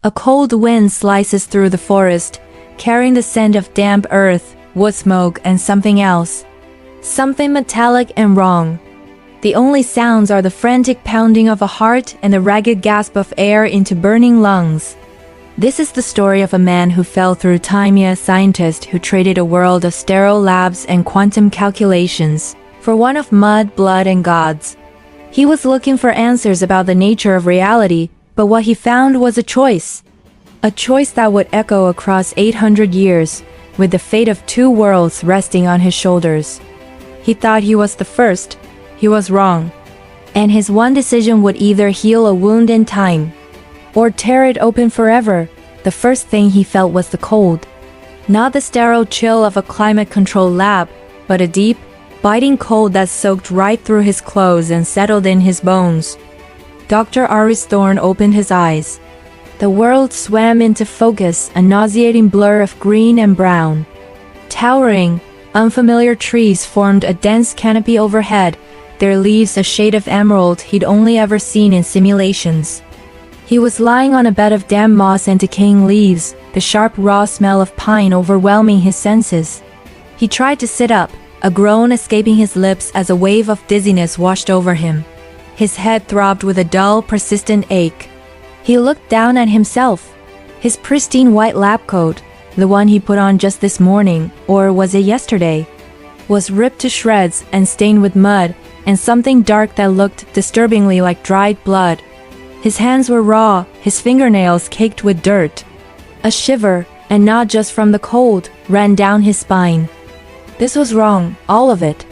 A cold wind slices through the forest, carrying the scent of damp earth, wood smoke, and something else. Something metallic and wrong. The only sounds are the frantic pounding of a heart and the ragged gasp of air into burning lungs. This is the story of a man who fell through time, a scientist who traded a world of sterile labs and quantum calculations for one of mud, blood, and gods. He was looking for answers about the nature of reality, but what he found was a choice. A choice that would echo across 800 years, with the fate of two worlds resting on his shoulders. He thought he was the first. He was wrong. And his one decision would either heal a wound in time, or tear it open forever. The first thing he felt was the cold. Not the sterile chill of a climate-controlled lab, but a deep, biting cold that soaked right through his clothes and settled in his bones. Dr. Aris Thorne opened his eyes. The world swam into focus, a nauseating blur of green and brown. Towering, unfamiliar trees formed a dense canopy overhead, their leaves a shade of emerald he'd only ever seen in simulations. He was lying on a bed of damp moss and decaying leaves, the sharp raw smell of pine overwhelming his senses. He tried to sit up, a groan escaping his lips as a wave of dizziness washed over him. His head throbbed with a dull, persistent ache. He looked down at himself. His pristine white lab coat, the one he put on just this morning, or was it yesterday, was ripped to shreds and stained with mud and something dark that looked disturbingly like dried blood. His hands were raw, his fingernails caked with dirt. A shiver, and not just from the cold, ran down his spine. This was wrong, all of it.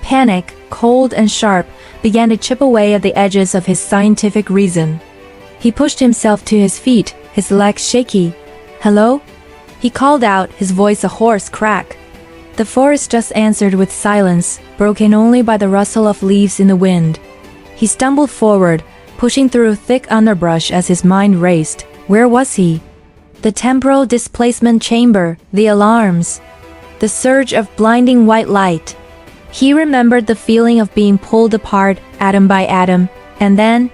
Panic, cold and sharp, began to chip away at the edges of his scientific reason. He pushed himself to his feet, his legs shaky. "Hello?" He called out, his voice a hoarse crack. The forest just answered with silence, broken only by the rustle of leaves in the wind. He stumbled forward, pushing through thick underbrush as his mind raced. Where was he? The temporal displacement chamber, the alarms, the surge of blinding white light. He remembered the feeling of being pulled apart, atom by atom, and then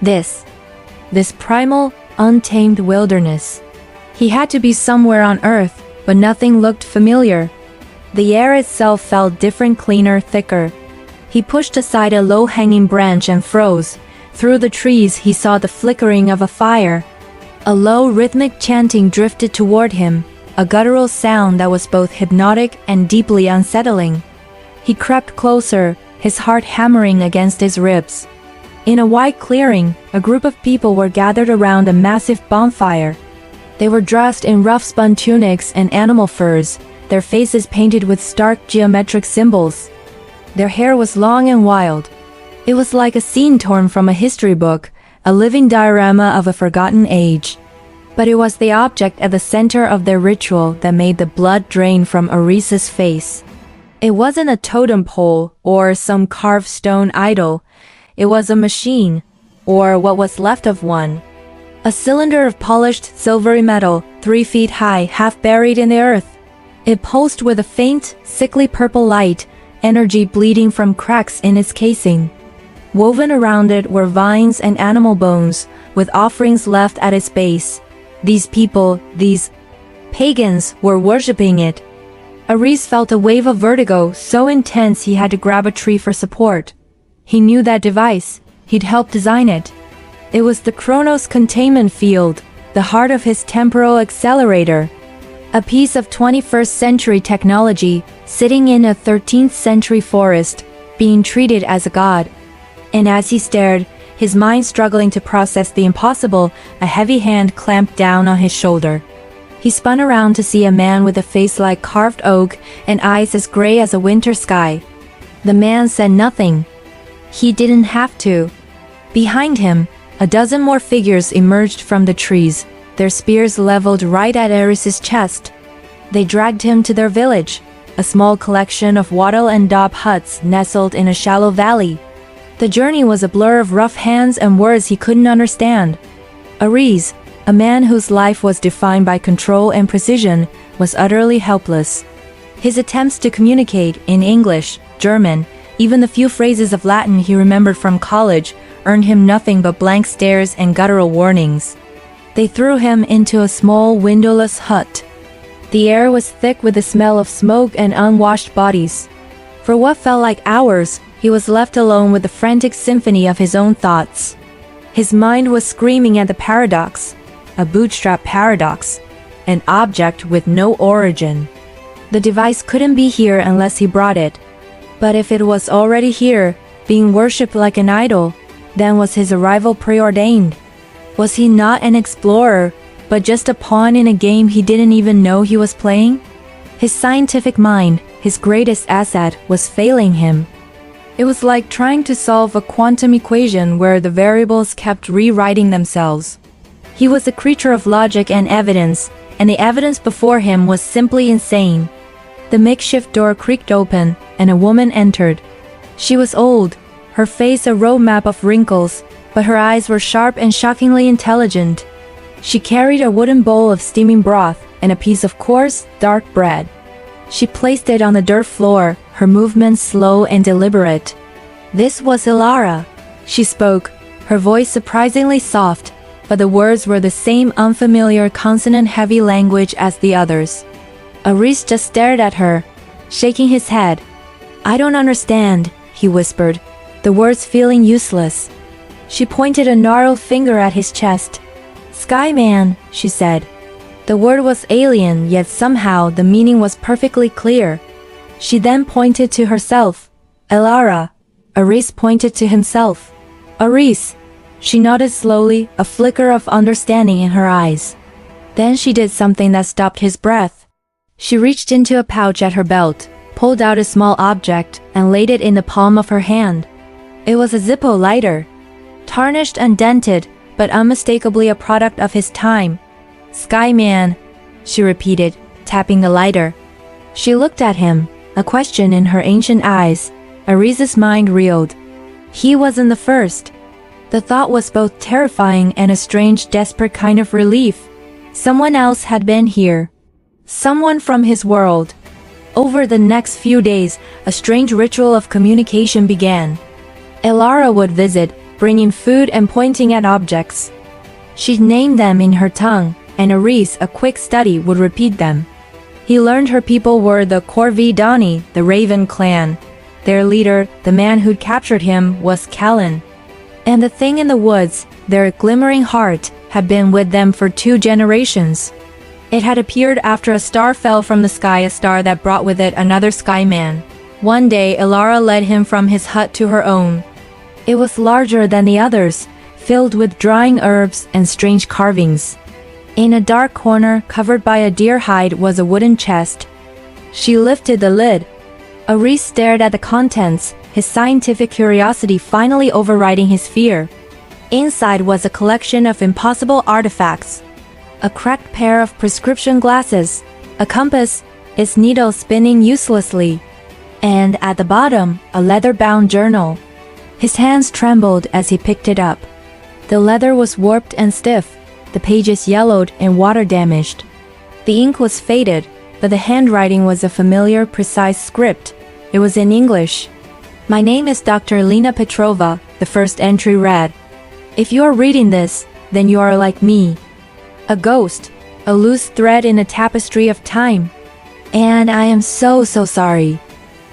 this primal, untamed wilderness. He had to be somewhere on Earth, but nothing looked familiar. The air itself felt different, cleaner, thicker. He pushed aside a low-hanging branch and froze. Through the trees he saw the flickering of a fire. A low, rhythmic chanting drifted toward him, a guttural sound that was both hypnotic and deeply unsettling. He crept closer, his heart hammering against his ribs. In a wide clearing, a group of people were gathered around a massive bonfire. They were dressed in rough-spun tunics and animal furs, their faces painted with stark geometric symbols. Their hair was long and wild. It was like a scene torn from a history book, a living diorama of a forgotten age. But it was the object at the center of their ritual that made the blood drain from Aris's face. It wasn't a totem pole or some carved stone idol. It was a machine, or what was left of one. A cylinder of polished silvery metal, 3 feet high, half buried in the earth. It pulsed with a faint, sickly purple light, energy bleeding from cracks in its casing. Woven around it were vines and animal bones, with offerings left at its base. These people, these pagans, were worshipping it. Aris felt a wave of vertigo so intense he had to grab a tree for support. He knew that device. He'd helped design it. It was the Chronos containment field, the heart of his temporal accelerator. A piece of 21st century technology, sitting in a 13th century forest, being treated as a god. And as he stared, his mind struggling to process the impossible, a heavy hand clamped down on his shoulder. He spun around to see a man with a face like carved oak and eyes as gray as a winter sky. The man said nothing. He didn't have to. Behind him, a dozen more figures emerged from the trees, their spears leveled right at Aris's chest. They dragged him to their village, a small collection of wattle and daub huts nestled in a shallow valley. The journey was a blur of rough hands and words he couldn't understand. Aris, a man whose life was defined by control and precision, was utterly helpless. His attempts to communicate in English, German, even the few phrases of Latin he remembered from college, earned him nothing but blank stares and guttural warnings. They threw him into a small windowless hut. The air was thick with the smell of smoke and unwashed bodies. For what felt like hours, he was left alone with the frantic symphony of his own thoughts. His mind was screaming at the paradox, a bootstrap paradox, an object with no origin. The device couldn't be here unless he brought it. But if it was already here, being worshipped like an idol, then was his arrival preordained? Was he not an explorer, but just a pawn in a game he didn't even know he was playing? His scientific mind, his greatest asset, was failing him. It was like trying to solve a quantum equation where the variables kept rewriting themselves. He was a creature of logic and evidence, and the evidence before him was simply insane. The makeshift door creaked open, and a woman entered. She was old, her face a roadmap of wrinkles, but her eyes were sharp and shockingly intelligent. She carried a wooden bowl of steaming broth and a piece of coarse, dark bread. She placed it on the dirt floor, her movements slow and deliberate. This was Ilara. She spoke, her voice surprisingly soft, but the words were the same unfamiliar consonant-heavy language as the others. Aris just stared at her, shaking his head. "I don't understand," he whispered, the words feeling useless. She pointed a gnarled finger at his chest. "Skyman," she said. The word was alien, yet somehow the meaning was perfectly clear. She then pointed to herself. "Ilara." Aris pointed to himself. "Aris." She nodded slowly, a flicker of understanding in her eyes. Then she did something that stopped his breath. She reached into a pouch at her belt, pulled out a small object, and laid it in the palm of her hand. It was a Zippo lighter. Tarnished and dented, but unmistakably a product of his time. "Skyman," she repeated, tapping the lighter. She looked at him, a question in her ancient eyes. Aris's mind reeled. He wasn't the first. The thought was both terrifying and a strange, desperate kind of relief. Someone else had been here. Someone from his world. Over the next few days, a strange ritual of communication began. Ilara would visit, bringing food and pointing at objects. She'd name them in her tongue, and Aris, a quick study, would repeat them. He learned her people were the Corvidani, the Raven clan. Their leader, the man who'd captured him, was Callan. And the thing in the woods, their glimmering heart, had been with them for 2 generations. It had appeared after a star fell from the sky, a star that brought with it another skyman. One day, Ilara led him from his hut to her own. It was larger than the others, filled with drying herbs and strange carvings. In a dark corner, covered by a deer hide, was a wooden chest. She lifted the lid. Aris stared at the contents, his scientific curiosity finally overriding his fear. Inside was a collection of impossible artifacts. A cracked pair of prescription glasses, a compass, its needle spinning uselessly, and at the bottom, a leather-bound journal. His hands trembled as he picked it up. The leather was warped and stiff, the pages yellowed and water-damaged. The ink was faded, but the handwriting was a familiar, precise script. It was in English. "My name is Dr. Lena Petrova," the first entry read. "If you are reading this, then you are like me. A ghost, a loose thread in a tapestry of time. And I am so sorry."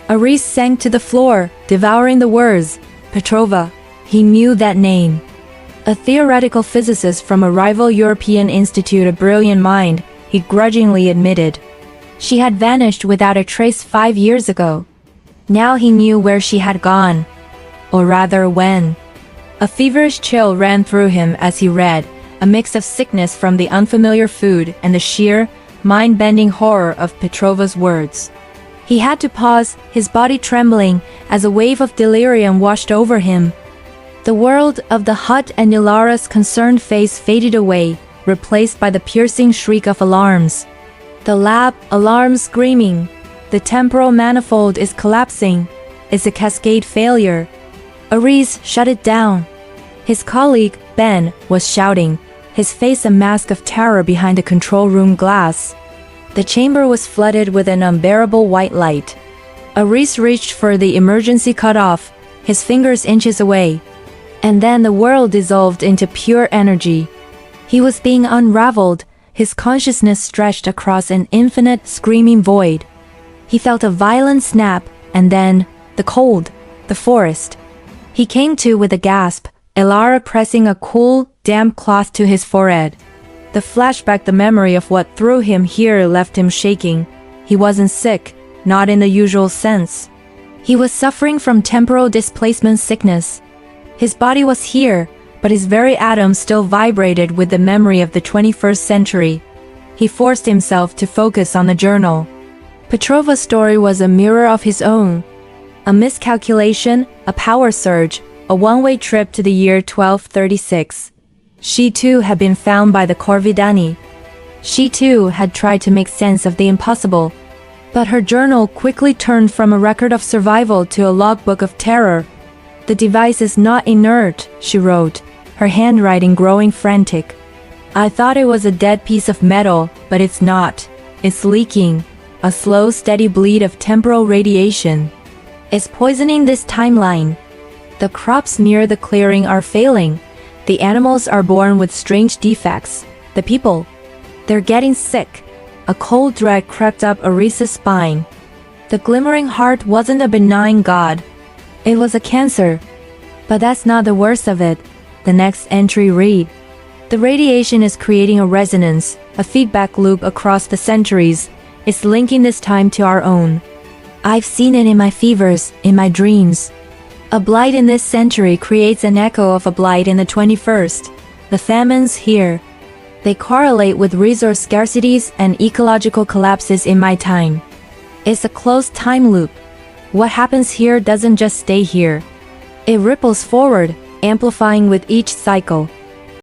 Aris sank to the floor, devouring the words. Petrova. He knew that name. A theoretical physicist from a rival European institute, a brilliant mind, he grudgingly admitted. She had vanished without a trace 5 years ago. Now he knew where she had gone. Or rather, when. A feverish chill ran through him as he read, a mix of sickness from the unfamiliar food and the sheer, mind-bending horror of Petrova's words. He had to pause, his body trembling, as a wave of delirium washed over him. The world of the hut and Ilara's concerned face faded away, replaced by the piercing shriek of alarms. The lab, alarms screaming. The temporal manifold is collapsing. It's a cascade failure. Aris, shut it down. His colleague, Ben, was shouting, his face a mask of terror behind the control room glass. The chamber was flooded with an unbearable white light. Aris reached for the emergency cutoff, his fingers inches away. And then the world dissolved into pure energy. He was being unraveled, his consciousness stretched across an infinite, screaming void. He felt a violent snap, and then, the cold, the forest. He came to with a gasp, Elara pressing a cool, damp cloth to his forehead. The flashback, the memory of what threw him here left him shaking. He wasn't sick, not in the usual sense. He was suffering from temporal displacement sickness. His body was here, but his very atoms still vibrated with the memory of the 21st century. He forced himself to focus on the journal. Petrova's story was a mirror of his own. A miscalculation, a power surge, a one-way trip to the year 1236. She too had been found by the Corvidani. She too had tried to make sense of the impossible. But her journal quickly turned from a record of survival to a logbook of terror. "The device is not inert," she wrote, her handwriting growing frantic. "I thought it was a dead piece of metal, but it's not. It's leaking. A slow, steady bleed of temporal radiation. It's poisoning this timeline. The crops near the clearing are failing. The animals are born with strange defects. The people, they're getting sick." A cold dread crept up Aris's spine. The glimmering heart wasn't a benign god. It was a cancer. But that's not the worst of it. The next entry read, "The radiation is creating a resonance, a feedback loop across the centuries. It's linking this time to our own. I've seen it in my fevers, in my dreams. A blight in this century creates an echo of a blight in the 21st. The famines here, they correlate with resource scarcities and ecological collapses in my time. It's a closed time loop. What happens here doesn't just stay here. It ripples forward, amplifying with each cycle.